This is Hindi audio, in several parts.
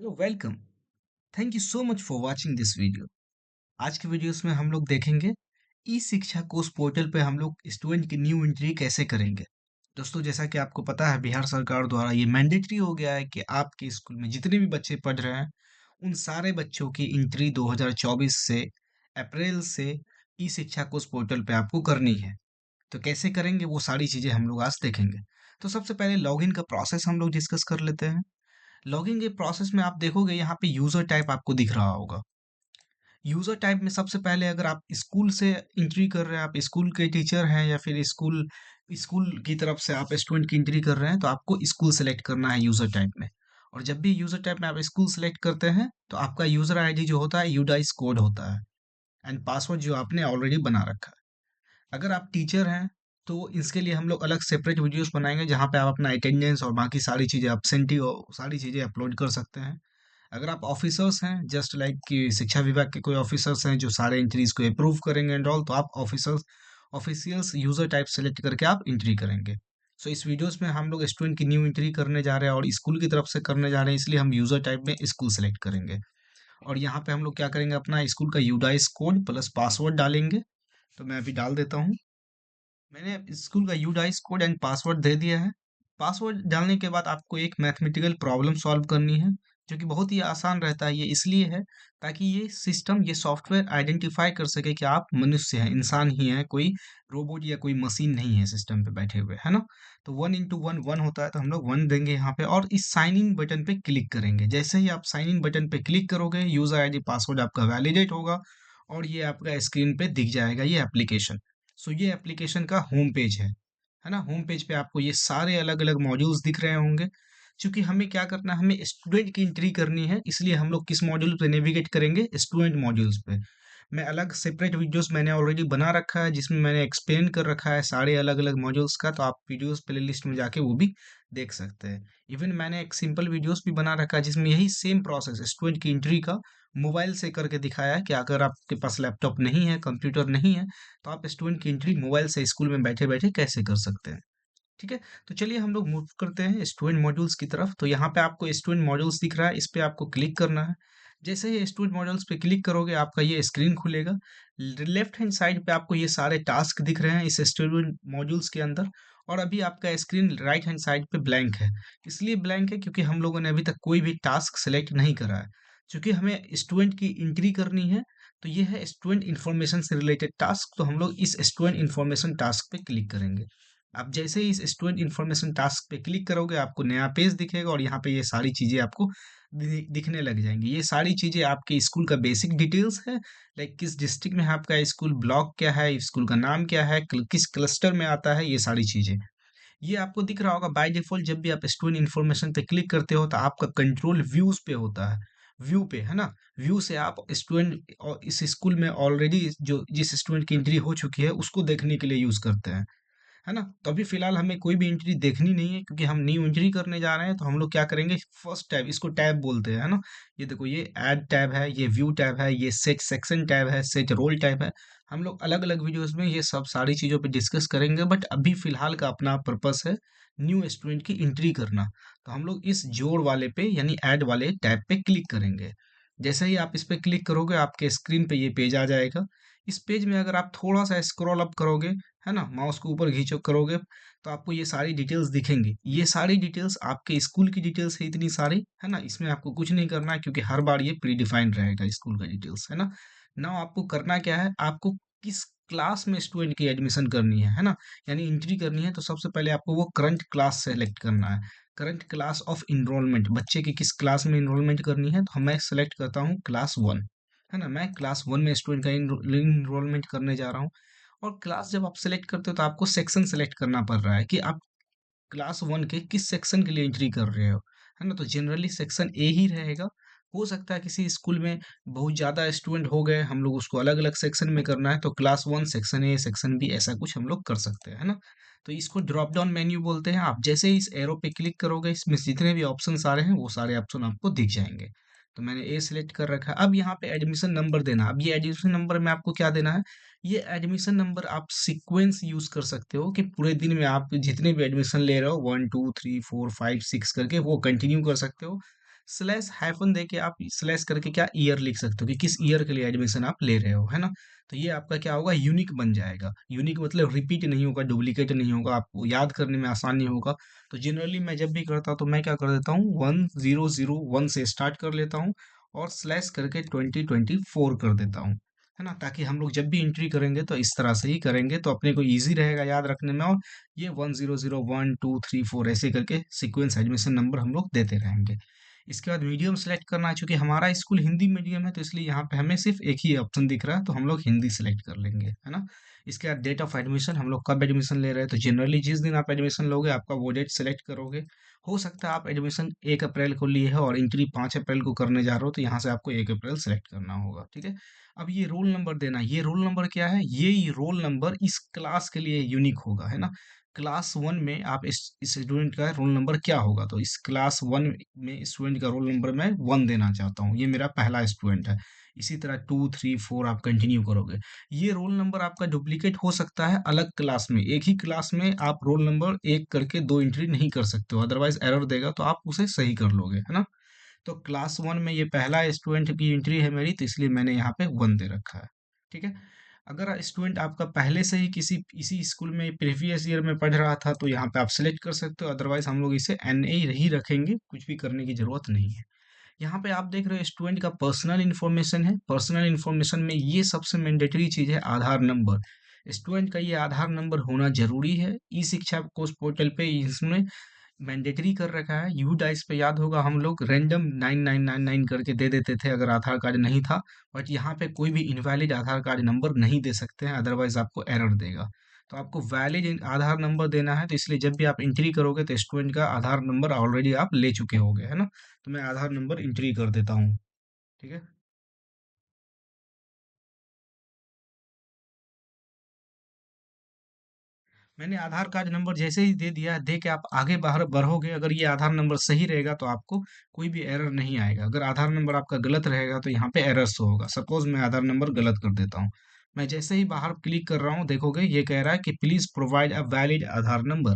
Welcome. Thank you so much for watching this video. आज के वीडियोस में हम लोग देखेंगे ई शिक्षा कोर्स पोर्टल पे हम लोग स्टूडेंट की न्यू एंट्री कैसे करेंगे। दोस्तों, जैसा कि आपको पता है, बिहार सरकार द्वारा ये मैंडेटरी हो गया है कि आपके स्कूल में जितने भी बच्चे पढ़ रहे हैं उन सारे बच्चों की एंट्री 2024 से अप्रैल से ई शिक्षा कोर्स पोर्टल पे आपको करनी है। तो कैसे करेंगे वो सारी चीजें हम लोग आज देखेंगे। तो सबसे पहले लॉगिन का प्रोसेस हम लोग डिस्कस कर लेते हैं। लॉगिन के प्रोसेस में आप देखोगे यहाँ पे यूजर टाइप आपको दिख रहा होगा। यूजर टाइप में सबसे पहले अगर आप स्कूल से एंट्री कर रहे हैं, आप स्कूल के टीचर हैं या फिर स्कूल स्कूल की तरफ से आप स्टूडेंट की एंट्री कर रहे हैं, तो आपको स्कूल सेलेक्ट करना है यूजर टाइप में। और जब भी यूजर टाइप में आप स्कूल सेलेक्ट करते हैं तो आपका यूजर आईडी जो होता है यूडाइस कोड होता है एंड पासवर्ड जो आपने ऑलरेडी बना रखा है। अगर आप टीचर हैं तो इसके लिए हम लोग अलग सेपरेट वीडियोस बनाएंगे जहाँ पे आप अपना अटेंडेंस और बाकी सारी चीज़ें absentee और सारी चीज़ें अपलोड कर सकते हैं। अगर आप ऑफिसर्स हैं, जस्ट लाइक कि शिक्षा विभाग के कोई ऑफिसर्स हैं जो सारे एंट्रीज को अप्रूव करेंगे एंड ऑल, तो आप officers officials user type select करके आप एंट्री करेंगे। सो इस वीडियोस में हम लोग स्टूडेंट की न्यू एंट्री करने जा रहे हैं और स्कूल की तरफ से करने जा रहे हैं, इसलिए हम यूजर टाइप में स्कूल सेलेक्ट करेंगे। और यहाँ पे हम लोग क्या करेंगे, अपना स्कूल का यूडाइस कोड प्लस पासवर्ड डालेंगे। तो मैं अभी डाल देता हूँ। मैंने स्कूल का यूडाइस कोड एंड पासवर्ड दे दिया है। पासवर्ड डालने के बाद आपको एक मैथमेटिकल प्रॉब्लम सॉल्व करनी है, जो कि बहुत ही आसान रहता है। ये इसलिए है ताकि ये सिस्टम, ये सॉफ्टवेयर आइडेंटिफाई कर सके कि आप मनुष्य हैं, इंसान ही हैं, कोई रोबोट या कोई मशीन नहीं है सिस्टम पे बैठे हुए, है ना। तो 1 इंटू 1 1 होता है, तो हम लोग 1 देंगे यहाँ पे और इस साइन इन बटन पे क्लिक करेंगे। जैसे ही आप साइन इन बटन पे क्लिक करोगे, यूजर आईडी पासवर्ड आपका वैलिडेट होगा और ये आपका स्क्रीन पे दिख जाएगा ये एप्लीकेशन। सो ये एप्लीकेशन का होम पेज है ना। होम पेज पे आपको ये सारे अलग अलग मॉड्यूल्स दिख रहे होंगे। क्योंकि हमें क्या करना है, हमें स्टूडेंट की एंट्री करनी है, इसलिए हम लोग किस मॉड्यूल पे नेविगेट करेंगे, स्टूडेंट मॉड्यूल्स पे। मैं अलग सेपरेट वीडियोस मैंने ऑलरेडी बना रखा है जिसमें मैंने एक्सप्लेन कर रखा है सारे अलग अलग मॉड्यूल्स का, तो आप वीडियोस प्लेलिस्ट में जाके वो भी देख सकते हैं। इवन मैंने एक सिंपल वीडियोस भी बना रखा है जिसमें यही सेम प्रोसेस स्टूडेंट की एंट्री का मोबाइल से करके दिखाया है कि अगर आपके पास लैपटॉप नहीं है, कंप्यूटर नहीं है, तो आप स्टूडेंट की एंट्री मोबाइल से स्कूल में बैठे बैठे कैसे कर सकते हैं। ठीक है। तो चलिए हम लोग मूव करते हैं स्टूडेंट मॉड्यूल्स की तरफ। तो यहाँ पे आपको स्टूडेंट मॉड्यूल्स दिख रहा है, इस पे आपको क्लिक करना है। जैसे ही स्टूडेंट मॉड्यूल्स पे क्लिक करोगे आपका ये स्क्रीन खुलेगा। लेफ्ट हैंड साइड पे आपको ये सारे टास्क दिख रहे हैं इस स्टूडेंट मॉड्यूल्स के अंदर। और अभी आपका स्क्रीन राइट हैंड साइड पे ब्लैंक है। इसलिए ब्लैंक है क्योंकि हम लोगों ने अभी तक कोई भी टास्क सेलेक्ट नहीं करा है। क्योंकि हमें स्टूडेंट की एंट्री करनी है, तो ये है स्टूडेंट इन्फॉर्मेशन से रिलेटेड टास्क। तो हम लोग इस स्टूडेंट इन्फॉर्मेशन टास्क पे क्लिक करेंगे। आप जैसे ही इस स्टूडेंट इन्फॉर्मेशन टास्क पे क्लिक करोगे आपको नया पेज दिखेगा और यहाँ पे ये सारी चीज़ें आपको दिखने लग जाएंगी। ये सारी चीज़ें आपके स्कूल का बेसिक डिटेल्स है, लाइक किस डिस्ट्रिक्ट में है आपका स्कूल, ब्लॉक क्या है, स्कूल का नाम क्या है, किस क्लस्टर में आता है, ये सारी चीज़ें ये आपको दिख रहा होगा। बाय डिफॉल्ट जब भी आप स्टूडेंट इन्फॉर्मेशन पे क्लिक करते हो तो आपका कंट्रोल व्यूज पे होता है, व्यू पे, है ना। व्यू से आप स्टूडेंट और इस स्कूल में ऑलरेडी जो जिस स्टूडेंट की एंट्री हो चुकी है उसको देखने के लिए यूज करते हैं, है ना। तो अभी फिलहाल हमें कोई भी एंट्री देखनी नहीं है क्योंकि हम न्यू एंट्री करने जा रहे हैं। तो हम लोग क्या करेंगे, फर्स्ट टैब, इसको टैब बोलते हैं, है ना। ये देखो, ये ऐड टैब है, ये व्यू टैब है, ये सेट सेक्शन टैब है, सेट रोल टैब है। हम लोग अलग अलग वीडियोस में ये सब सारी चीज़ों पे डिस्कस करेंगे, बट अभी फिलहाल का अपना पर्पस है न्यू स्टूडेंट की एंट्री करना। तो हम लोग इस जोड़ वाले पे यानी ऐड वाले टैब पे क्लिक करेंगे। जैसे ही आप इस पे क्लिक करोगे आपके स्क्रीन पे ये पेज आ जाएगा। इस पेज में अगर आप थोड़ा सा स्क्रॉल अप करोगे, है ना, माउस को ऊपर खींचो करोगे, तो आपको ये सारी डिटेल्स दिखेंगी। ये सारी डिटेल्स आपके स्कूल की डिटेल्स है, इतनी सारी, है ना। इसमें आपको कुछ नहीं करना है क्योंकि हर बार ये प्री डिफाइंड रहेगा स्कूल का डिटेल्स, है ना। नाउ आपको करना क्या है, आपको किस क्लास में स्टूडेंट की एडमिशन करनी है ना, यानी एंट्री करनी है। तो सबसे पहले आपको वो करंट क्लास सेलेक्ट करना है। करंट क्लास ऑफ इनरोलमेंट, बच्चे की किस क्लास में इनरोलमेंट करनी है, तो मैं सेलेक्ट करता हूँ क्लास 1, है ना। मैं क्लास 1 में स्टूडेंट का इनरोलमेंट करने जा रहा हूँ। और क्लास जब आप सेलेक्ट करते हो तो आपको सेक्शन सेलेक्ट करना पड़ रहा है कि आप क्लास 1 के किस सेक्शन के लिए एंट्री कर रहे हो, है ना। तो जनरली सेक्शन ए ही रहेगा। हो सकता है किसी स्कूल में बहुत ज़्यादा स्टूडेंट हो गए, हम लोग उसको अलग अलग सेक्शन में करना है, तो class 1 section A section B ऐसा कुछ हम लोग कर सकते हैं, है ना। तो इसको ड्रॉप डाउन मेन्यू बोलते हैं। आप जैसे ही इस एरो पे क्लिक करोगे इसमें जितने भी ऑप्शन आ रहे हैं वो सारे ऑप्शन आपको दिख जाएंगे। तो मैंने ए सिलेक्ट कर रखा है। अब यहाँ पे एडमिशन नंबर देना। अब ये एडमिशन नंबर में आपको क्या देना है, ये एडमिशन नंबर आप सीक्वेंस यूज कर सकते हो कि पूरे दिन में आप जितने भी एडमिशन ले रहे हो 1 2 3 4 5 6 करके वो कंटिन्यू कर सकते हो। स्लैश हाइफन दे के आप स्लैश करके क्या ईयर लिख सकते हो कि किस ईयर के लिए एडमिशन आप ले रहे हो, है ना? तो ये आपका क्या होगा, यूनिक बन जाएगा। यूनिक मतलब रिपीट नहीं होगा, डुप्लीकेट नहीं होगा, आपको याद करने में आसानी होगा। तो जनरली मैं जब भी करता हूँ तो मैं क्या कर देता हूँ, 1001 से स्टार्ट कर लेता हूँ और स्लैश करके 2024 कर देता हूँ, है ना? ताकि हम लोग जब भी एंट्री करेंगे तो इस तरह से ही करेंगे, तो अपने को ईज़ी रहेगा याद रखने में। और ये 100, 1, 2, 3, 4 ऐसे करके सीक्वेंस एडमिशन नंबर हम लोग देते रहेंगे। इसके बाद मीडियम सेलेक्ट करना है, चूँकि हमारा स्कूल हिंदी मीडियम है तो इसलिए यहाँ पे हमें सिर्फ़ एक ही ऑप्शन दिख रहा है, तो हम लोग हिंदी सेलेक्ट कर लेंगे, है ना? इसके बाद डेट ऑफ एडमिशन, हम लोग कब एडमिशन ले रहे हैं, तो जनरली जिस दिन आप एडमिशन लोगे आपका वो डेट सेलेक्ट करोगे। हो सकता है आप एडमिशन 1 अप्रैल को लिए हो और एंट्री 5 अप्रैल को करने जा रहे हो, तो यहाँ से आपको 1 अप्रैल सेलेक्ट करना होगा, ठीक है? अब ये रोल नंबर देना है, ये रोल नंबर क्या है? ये रोल नंबर इस क्लास के लिए यूनिक होगा, है ना? क्लास 1 में आप इस स्टूडेंट का रोल नंबर क्या होगा? तो इस क्लास 1 में स्टूडेंट का रोल नंबर मैं 1 देना चाहता हूँ, ये मेरा पहला स्टूडेंट है। इसी तरह 2, 3, 4 आप कंटिन्यू करोगे। ये रोल नंबर आपका डुप्लीकेट हो सकता है अलग क्लास में, एक ही क्लास में आप रोल नंबर 1 करके 2 एंट्री नहीं कर सकते हो, अदरवाइज़ एरर देगा, तो आप उसे सही कर लोगे, है ना? तो क्लास 1 में ये पहला स्टूडेंट की एंट्री है मेरी, तो इसलिए मैंने यहाँ पे 1 दे रखा है, ठीक है? अगर स्टूडेंट आपका पहले से ही किसी इसी स्कूल में प्रीवियस ईयर में पढ़ रहा था तो यहाँ पे आप सेलेक्ट कर सकते हो, अदरवाइज हम लोग इसे एनए ही रखेंगे, कुछ भी करने की जरूरत नहीं है। यहाँ पे आप देख रहे हो स्टूडेंट का पर्सनल इन्फॉर्मेशन है। पर्सनल इन्फॉर्मेशन में ये सबसे मैंडेटरी चीज है, आधार नंबर। स्टूडेंट का ये आधार नंबर होना जरूरी है। ई शिक्षा कोर्स पोर्टल पे इसमें मैंडेटरी कर रखा है। यू डाइस पे याद होगा हम लोग रैंडम 9999 करके दे देते थे अगर आधार कार्ड नहीं था, बट यहाँ पे कोई भी इनवैलिड आधार कार्ड नंबर नहीं दे सकते हैं, अदरवाइज आपको एरर देगा। तो आपको वैलिड आधार नंबर देना है, तो इसलिए जब भी आप एंट्री करोगे तो स्टूडेंट का आधार नंबर ऑलरेडी आप ले चुके होगे, है ना? तो मैं आधार नंबर एंट्री कर देता हूँ, ठीक है? मैंने आधार कार्ड नंबर जैसे ही दे दिया, दे के आप आगे बाहर बढ़ोगे, अगर ये आधार नंबर सही रहेगा तो आपको कोई भी एरर नहीं आएगा। अगर आधार नंबर आपका गलत रहेगा तो यहाँ पे एरर शो होगा। सपोज मैं आधार नंबर गलत कर देता हूँ, मैं जैसे ही बाहर क्लिक कर रहा हूँ देखोगे ये कह रहा है कि please provide a valid Aadhaar number,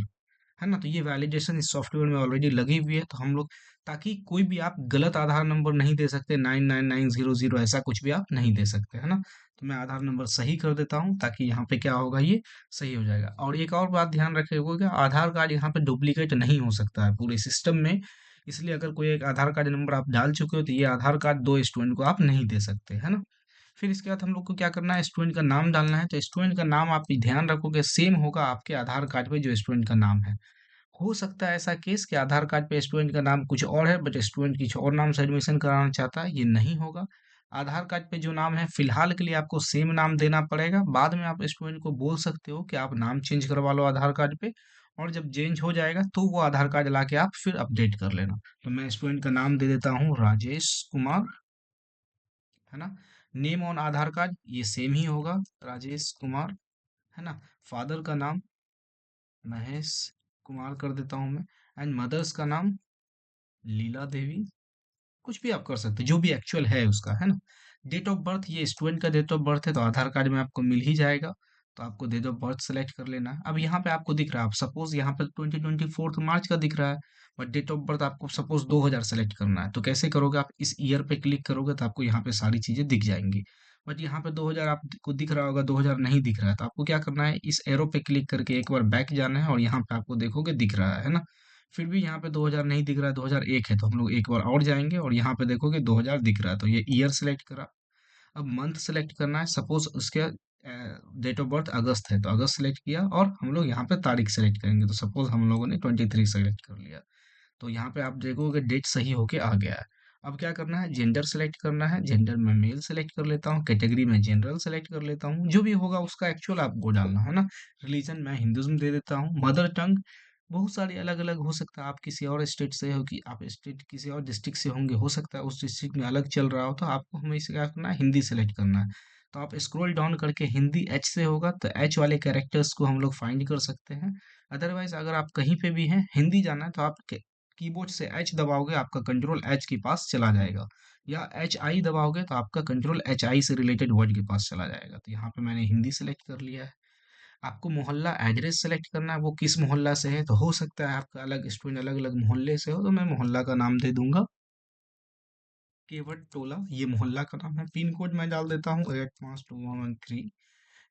है ना? तो ये वैलिडेशन इस सॉफ्टवेयर में ऑलरेडी लगी हुई है, तो हम लोग ताकि कोई भी आप गलत आधार नंबर नहीं दे सकते, 99900 ऐसा कुछ भी आप नहीं दे सकते, है ना? तो मैं आधार नंबर सही कर देता हूँ ताकि यहाँ पे क्या होगा, ये सही हो जाएगा। और एक और बात ध्यान रखिएगा, आधार कार्ड यहाँ पे डुप्लीकेट नहीं हो सकता है पूरे सिस्टम में। इसलिए अगर कोई एक आधार कार्ड नंबर आप डाल चुके हो तो ये आधार कार्ड दो स्टूडेंट को आप नहीं दे सकते, है ना? फिर इसके बाद हम लोग को क्या करना है, स्टूडेंट का नाम डालना है। तो स्टूडेंट का नाम आप ध्यान रखोगे सेम होगा आपके आधार कार्ड पे जो स्टूडेंट का नाम है। हो सकता है ऐसा केस कि आधार कार्ड पे स्टूडेंट का नाम कुछ और है बट स्टूडेंट किसी और नाम से एडमिशन कराना चाहता है, ये नहीं होगा। आधार कार्ड पे जो नाम है फिलहाल के लिए आपको सेम नाम देना पड़ेगा, बाद में आप स्टूडेंट को बोल सकते हो कि आप नाम चेंज करवा लो आधार कार्ड पे, और जब चेंज हो जाएगा तो वो आधार कार्ड ला के आप फिर अपडेट कर लेना। तो मैं स्टूडेंट का नाम दे देता हूँ राजेश कुमार, है ना? नेम ऑन आधार कार्ड ये सेम ही होगा, राजेश कुमार, है ना? फादर का नाम महेश कुमार कर देता हूँ मैं। एंड मदर्स का नाम लीला देवी, कुछ भी आप कर सकते हैं जो भी एक्चुअल है उसका, है ना? डेट ऑफ बर्थ, ये स्टूडेंट का डेट ऑफ बर्थ है तो आधार कार्ड में आपको मिल ही जाएगा, तो आपको डेट ऑफ बर्थ सेलेक्ट कर लेना है। अब यहाँ पे आपको दिख रहा है, आप सपोज यहाँ पे 2024 मार्च का दिख रहा है, बट डेट ऑफ बर्थ आपको सपोज 2000 सेलेक्ट करना है, तो कैसे करोगे, आप इस ईयर पे क्लिक करोगे तो आपको यहाँ पे सारी चीजें दिख जाएंगी। बट यहाँ पे 2000 आपको दिख रहा होगा, 2000 नहीं दिख रहा है, तो आपको क्या करना है, इस एरो पे क्लिक करके एक बार बैक जाना है और यहाँ पे आपको देखोगे दिख रहा है ना? फिर भी यहाँ पे 2000 नहीं दिख रहा है, 2001 है, तो हम लोग एक बार और जाएंगे और यहाँ पे देखोगे 2000 दिख रहा है, तो ये ईयर सेलेक्ट करा। अब मंथ सेलेक्ट करना है, सपोज उसके डेट ऑफ बर्थ अगस्त है तो अगस्त सेलेक्ट किया, और हम लोग यहाँ पे तारीख सेलेक्ट करेंगे, तो सपोज हम लोगों ने 23 सेलेक्ट कर लिया, तो यहाँ पे आप देखोगे डेट सही होके आ गया है। अब क्या करना है, जेंडर सेलेक्ट करना है, जेंडर में मेल सेलेक्ट कर लेता हूँ, कैटेगरी में जनरल सेलेक्ट कर लेता हूँ, जो भी होगा उसका एक्चुअल आपको डालना है ना। रिलीजन मैं हिंदुज्म दे देता हूँ। मदर टंग बहुत सारी अलग अलग हो सकता है, आप किसी और स्टेट से हो कि आप स्टेट किसी और डिस्ट्रिक्ट से होंगे, हो सकता है उस डिस्ट्रिक्ट में अलग चल रहा हो, तो आपको हमेशा क्या करना है, हिंदी सेलेक्ट करना है। तो आप स्क्रॉल डाउन करके हिंदी एच से होगा तो एच वाले कैरेक्टर्स को हम लोग फाइंड कर सकते हैं। अदरवाइज अगर आप कहीं पे भी हैं, हिंदी जाना है, तो आप कीबोर्ड से एच दबाओगे, आपका कंट्रोल एच के पास चला जाएगा, या एच आई दबाओगे तो आपका कंट्रोल एच आई से रिलेटेड वर्ड के पास चला जाएगा। तो यहाँ पे मैंने हिंदी सेलेक्ट कर लिया है। आपको मोहल्ला एड्रेस सेलेक्ट करना है, वो किस मोहल्ला से है, तो हो सकता है आपका अलग स्टूडेंट अलग अलग मोहल्ले से हो, तो मैं मोहल्ला का नाम दे दूंगा केवट टोला, ये मोहल्ला का नाम है। पिन कोड मैं डाल देता हूँ 852113।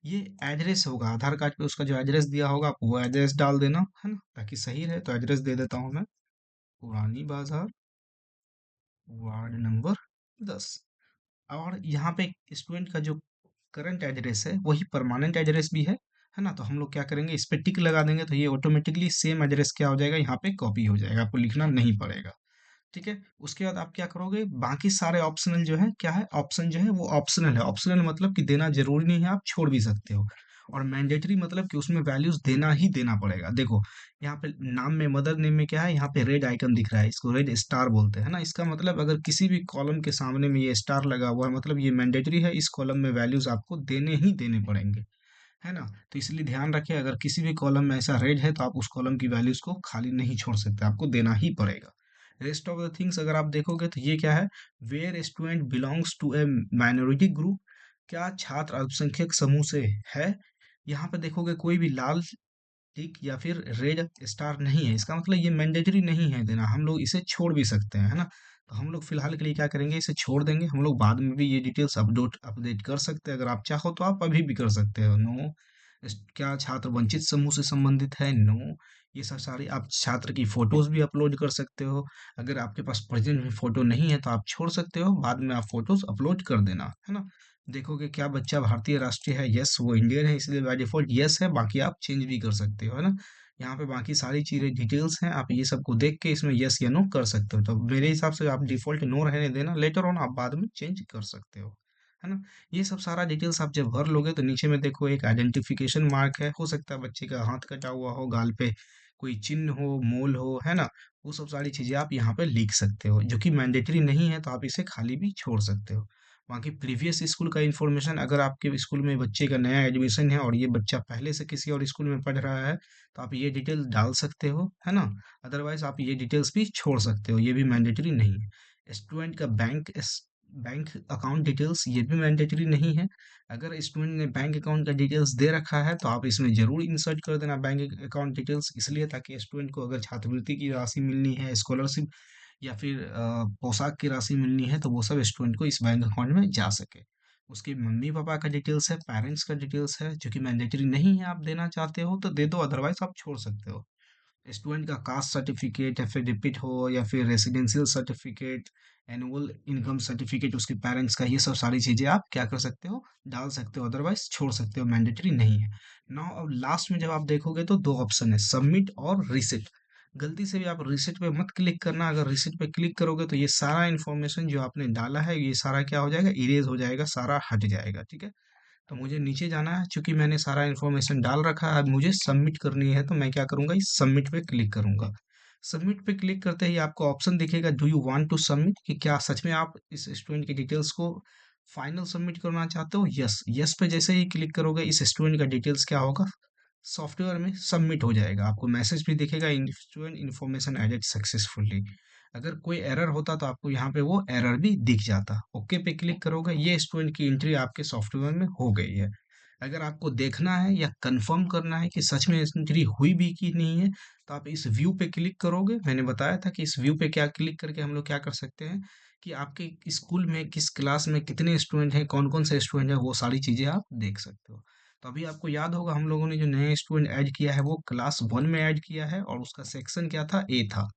ये एड्रेस होगा, आधार कार्ड पे उसका जो एड्रेस दिया होगा आप वो एड्रेस डाल देना, है ना, ताकि सही रहे। तो एड्रेस दे देता हूँ मैं, पुरानी बाजार, वार्ड नंबर 10। और यहाँ पे स्टूडेंट का जो करंट एड्रेस है वही परमानेंट एड्रेस भी है ना। तो हम लोग क्या करेंगे, इस पे टिक लगा देंगे, तो ये ऑटोमेटिकली सेम एड्रेस क्या हो जाएगा, यहाँ पे कॉपी हो जाएगा, आपको लिखना नहीं पड़ेगा। ठीक है, उसके बाद आप क्या करोगे, बाकी सारे ऑप्शनल जो है, क्या है, ऑप्शन जो है वो ऑप्शनल है। ऑप्शनल मतलब कि देना जरूरी नहीं है, आप छोड़ भी सकते हो। और मैंडेटरी मतलब कि उसमें वैल्यूज देना ही देना पड़ेगा। देखो यहाँ पे नाम में, मदर नेम में क्या है, यहाँ पे रेड आइकन दिख रहा है, इसको रेड स्टार बोलते हैं ना। इसका मतलब अगर किसी भी कॉलम के सामने में ये स्टार लगा हुआ है, मतलब ये मैंडेटरी है, इस कॉलम में वैल्यूज आपको देने ही देने पड़ेंगे, है ना। तो इसलिए ध्यान रखें, अगर किसी भी कॉलम में ऐसा रेड है तो आप उस कॉलम की वैल्यूज को खाली नहीं छोड़ सकते, आपको देना ही पड़ेगा। रेस्ट ऑफ द थिंग्स अगर आप देखोगे तो ये क्या है, where student belongs to a minority group, क्या छात्र अल्पसंख्यक समूह से है। यहाँ पे देखोगे कोई भी लाल टिक या फिर रेड स्टार नहीं है, इसका मतलब ये मैंडेटरी नहीं है देना, हम लोग इसे छोड़ भी सकते हैं, है ना। तो हम लोग फिलहाल के लिए क्या करेंगे, इसे छोड़ देंगे। हम लोग बाद में भी ये डिटेल्स अपडेट अपडेट कर सकते हैं, अगर आप चाहो तो आप अभी भी कर सकते हो। नो, क्या छात्र वंचित समूह से संबंधित है, नो। ये सब सारी आप छात्र की फोटोज भी अपलोड कर सकते हो। अगर आपके पास प्रेजेंट में फोटो नहीं है तो आप छोड़ सकते हो, बाद में आप फोटोज अपलोड कर देना, है ना। देखोगे क्या बच्चा भारतीय राष्ट्रीय है, यस वो इंडियन है, इसलिए बाय डिफॉल्ट यस है, बाकी आप चेंज भी कर सकते हो, है ना। यहाँ पे बाकी सारी चीजें डिटेल्स हैं, आप ये सबको देख के इसमें यस या नो कर सकते हो। तो मेरे हिसाब से आप डिफॉल्ट नो रहने देना, लेटर ऑन आप बाद में चेंज कर सकते हो, है ना। ये सब सारा डिटेल्स आप जब भर लोगे तो नीचे में देखो एक आइडेंटिफिकेशन मार्क है, हो सकता है बच्चे का हाथ कटा हुआ हो, गाल पे कोई चिन्ह हो, मोल हो, है ना। वो सब सारी चीजें आप यहाँ पे लिख सकते हो, जो कि मैंडेटरी नहीं है, तो आप इसे खाली भी छोड़ सकते हो। बाकी प्रीवियस स्कूल का इन्फॉर्मेशन, अगर आपके स्कूल में बच्चे का नया एडमिशन है और ये बच्चा पहले से किसी और स्कूल में पढ़ रहा है, तो आप ये डिटेल डाल सकते हो, है ना। अदरवाइज आप ये डिटेल्स भी छोड़ सकते हो, ये भी मैंडेटरी नहीं है। स्टूडेंट का बैंक अकाउंट डिटेल्स, ये भी मैंडेटरी नहीं है। अगर स्टूडेंट ने बैंक अकाउंट का डिटेल्स दे रखा है तो आप इसमें जरूर इंसर्ट कर देना बैंक अकाउंट डिटेल्स, इसलिए ताकि स्टूडेंट को अगर छात्रवृत्ति की राशि मिलनी है, स्कॉलरशिप या फिर पोशाक की राशि मिलनी है, तो वो सब स्टूडेंट को इस बैंक अकाउंट में जा सके। उसके मम्मी पापा का डिटेल्स है, पेरेंट्स का डिटेल्स है, जो कि मैंडेटरी नहीं है, आप देना चाहते हो तो दे दो, अदरवाइज आप छोड़ सकते हो। स्टूडेंट का कास्ट सर्टिफिकेट एफिडेविट हो या फिर residential certificate, annual income certificate उसके पेरेंट्स का, ये सब सारी चीजें आप क्या कर सकते हो, डाल सकते हो, अदरवाइज छोड़ सकते हो, मैंडेटरी नहीं है। नाउ अब लास्ट में जब आप देखोगे तो दो ऑप्शन है, सबमिट और रिसिट। गलती से भी आप रिसिट पे मत क्लिक करना, अगर रिसिट पे क्लिक करोगे तो ये सारा इन्फॉर्मेशन जो आपने डाला है ये सारा क्या हो जाएगा, इरेज हो जाएगा, सारा हट जाएगा, ठीक है। तो मुझे नीचे जाना है, चूंकि मैंने सारा इन्फॉर्मेशन डाल रखा है, अब मुझे सबमिट करनी है, तो मैं क्या करूंगा, इस सबमिट पे क्लिक करूंगा। सबमिट पे क्लिक करते ही आपको ऑप्शन दिखेगा, do you want to submit, कि क्या सच में आप इस स्टूडेंट की डिटेल्स को फाइनल सबमिट करना चाहते हो। यस, यस पे जैसे ही क्लिक करोगे इस स्टूडेंट का डिटेल्स क्या होगा, सॉफ्टवेयर में सबमिट हो जाएगा। आपको मैसेज भी दिखेगा, स्टूडेंट इन्फॉर्मेशन एडेड सक्सेसफुली। अगर कोई एरर होता तो आपको यहाँ पे वो एरर भी दिख जाता। ओके पे क्लिक करोगे, ये स्टूडेंट की एंट्री आपके सॉफ्टवेयर में हो गई है। अगर आपको देखना है या कंफर्म करना है कि सच में एंट्री हुई भी कि नहीं है, तो आप इस व्यू पे क्लिक करोगे। मैंने बताया था कि इस व्यू पे क्या क्लिक करके हम लोग क्या कर सकते हैं, कि आपके स्कूल में किस क्लास में कितने स्टूडेंट हैं, कौन कौन से स्टूडेंट हैं, वो सारी चीज़ें आप देख सकते हो। तो अभी आपको याद होगा, हम लोगों ने जो नए स्टूडेंट ऐड किया है वो क्लास 1 में ऐड किया है, और उसका सेक्शन क्या था, ए था,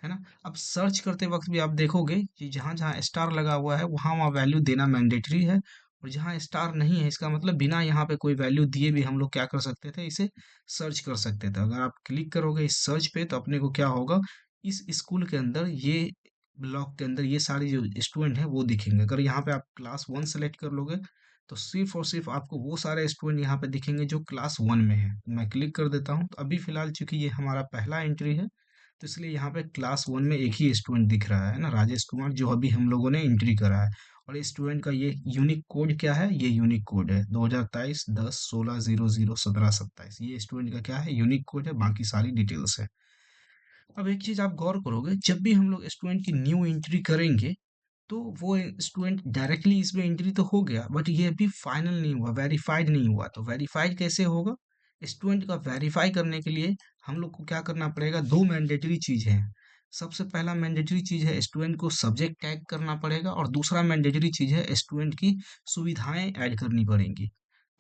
है ना। अब सर्च करते वक्त भी आप देखोगे कि जहाँ जहाँ स्टार लगा हुआ है वहाँ वहाँ वैल्यू देना मैंडेटरी है, और जहाँ स्टार नहीं है इसका मतलब बिना यहाँ पे कोई वैल्यू दिए भी हम लोग क्या कर सकते थे, इसे सर्च कर सकते थे। अगर आप क्लिक करोगे इस सर्च पे तो अपने को क्या होगा, इस स्कूल के अंदर, ये ब्लॉक के अंदर ये सारे जो स्टूडेंट हैं वो दिखेंगे। अगर यहाँ पे आप क्लास 1 सेलेक्ट कर लोगे तो सिर्फ और सिर्फ आपको वो सारे स्टूडेंट यहाँ पे दिखेंगे जो क्लास 1 में है। मैं क्लिक कर देता हूँ, तो अभी फिलहाल चूंकि ये हमारा पहला एंट्री है, तो इसलिए यहाँ पे क्लास 1 में एक ही स्टूडेंट दिख रहा है ना, राजेश कुमार, जो अभी हम लोगों ने एंट्री करा है। और इस स्टूडेंट का ये यूनिक कोड क्या है, ये यूनिक कोड है 2023 10 16 00 17 27, ये स्टूडेंट का क्या है, यूनिक कोड है, बाकी सारी डिटेल्स है। अब एक चीज आप गौर करोगे, जब भी हम लोग स्टूडेंट की न्यू एंट्री करेंगे तो वो स्टूडेंट डायरेक्टली इसमें एंट्री तो हो गया, बट ये अभी फाइनल नहीं हुआ, वेरीफाइड नहीं हुआ। तो वेरीफाइड कैसे होगा, स्टूडेंट का वेरीफाई करने के लिए हम लोग को क्या करना पड़ेगा, दो मैंडेटरी चीज है। सबसे पहला मैंडेटरी चीज़ है स्टूडेंट को सब्जेक्ट टैग करना पड़ेगा और दूसरा मैंडेटरी चीज़ है स्टूडेंट की सुविधाएं ऐड करनी पड़ेंगी।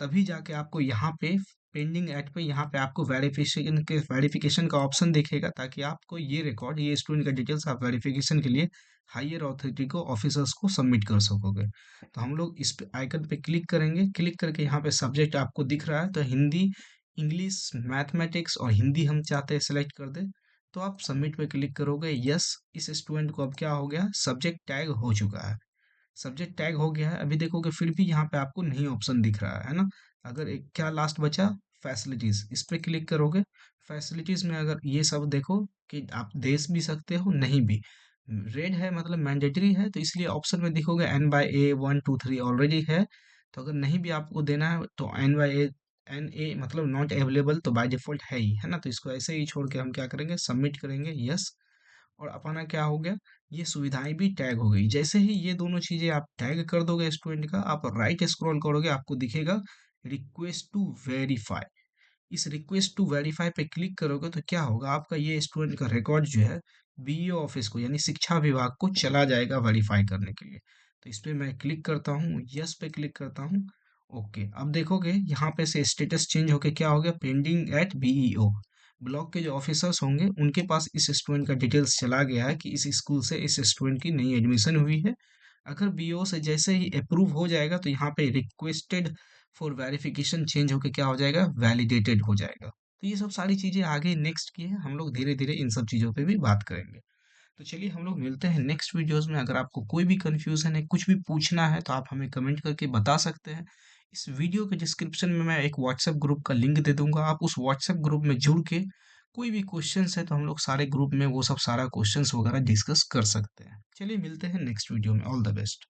तभी जाके आपको यहाँ पे पेंडिंग ऐड पे यहाँ पे आपको वेरिफिकेशन का ऑप्शन दिखेगा, ताकि आपको ये रिकॉर्ड, ये स्टूडेंट का डिटेल्स आप वेरिफिकेशन के लिए हायर अथॉरिटी को, ऑफिसर्स को सबमिट कर सकोगे। तो हम लोग इस पे आइकन पे क्लिक करेंगे। क्लिक करके यहाँ पे सब्जेक्ट आपको दिख रहा है, तो हिंदी, इंग्लिश, मैथमेटिक्स और हिंदी हम चाहते हैं सेलेक्ट कर दे। तो आप सबमिट पे क्लिक करोगे। यस, इस स्टूडेंट को अब क्या हो गया, सब्जेक्ट टैग हो चुका है। सब्जेक्ट टैग हो गया है। अभी देखोगे फिर भी यहाँ पे आपको नहीं ऑप्शन दिख रहा है ना। अगर एक क्या लास्ट बचा, फैसिलिटीज, इस पे क्लिक करोगे। फैसिलिटीज में अगर ये सब देखो कि आप दे भी सकते हो, नहीं भी। रेड है मतलब मैंडेटरी है, तो इसलिए ऑप्शन में दिखोगे N/A 1 2 3 ऑलरेडी है। तो अगर नहीं भी आपको देना है तो N/A मतलब नॉट अवेलेबल, तो बाय डिफॉल्ट है ही, है ना। तो इसको ऐसे ही छोड़ के हम क्या करेंगे, सबमिट करेंगे। यस, और अपना क्या हो गया, ये सुविधाएं भी टैग हो गई। जैसे ही ये दोनों चीजें आप टैग कर दोगे स्टूडेंट का, आप राइट स्क्रॉल करोगे, आपको दिखेगा रिक्वेस्ट टू वेरीफाई। इस रिक्वेस्ट टू वेरीफाई पे क्लिक करोगे तो क्या होगा, आपका ये स्टूडेंट का रिकॉर्ड जो है बीईओ ऑफिस को यानी शिक्षा विभाग को चला जाएगा वेरीफाई करने के लिए। तो इस पे मैं क्लिक करता हूँ, यस पे क्लिक करता हूँ। ओके, अब देखोगे यहाँ पे से स्टेटस चेंज होके क्या हो गया, पेंडिंग एट बीईओ। ब्लॉक के जो ऑफिसर्स होंगे उनके पास इस स्टूडेंट का डिटेल्स चला गया है कि इस स्कूल से इस स्टूडेंट की नई एडमिशन हुई है। अगर बीओ से जैसे ही अप्रूव हो जाएगा तो यहाँ पे रिक्वेस्टेड फॉर वेरिफिकेशन चेंज होके क्या हो जाएगा, वैलिडेटेड हो जाएगा। तो ये सब सारी चीजें आगे नेक्स्ट की है, हम लोग धीरे धीरे इन सब चीजों पे भी बात करेंगे। तो चलिए हम लोग मिलते हैं नेक्स्ट वीडियोस में। अगर आपको कोई भी कंफ्यूजन है, कुछ भी पूछना है, तो आप हमें कमेंट करके बता सकते हैं। इस वीडियो के डिस्क्रिप्शन में मैं एक व्हाट्सएप ग्रुप का लिंक दे दूंगा, आप उस व्हाट्सएप ग्रुप में जुड़ के कोई भी क्वेश्चंस है तो हम लोग सारे ग्रुप में वो सब सारा क्वेश्चंस वगैरह डिस्कस कर सकते हैं। चलिए मिलते हैं नेक्स्ट वीडियो में। All the best.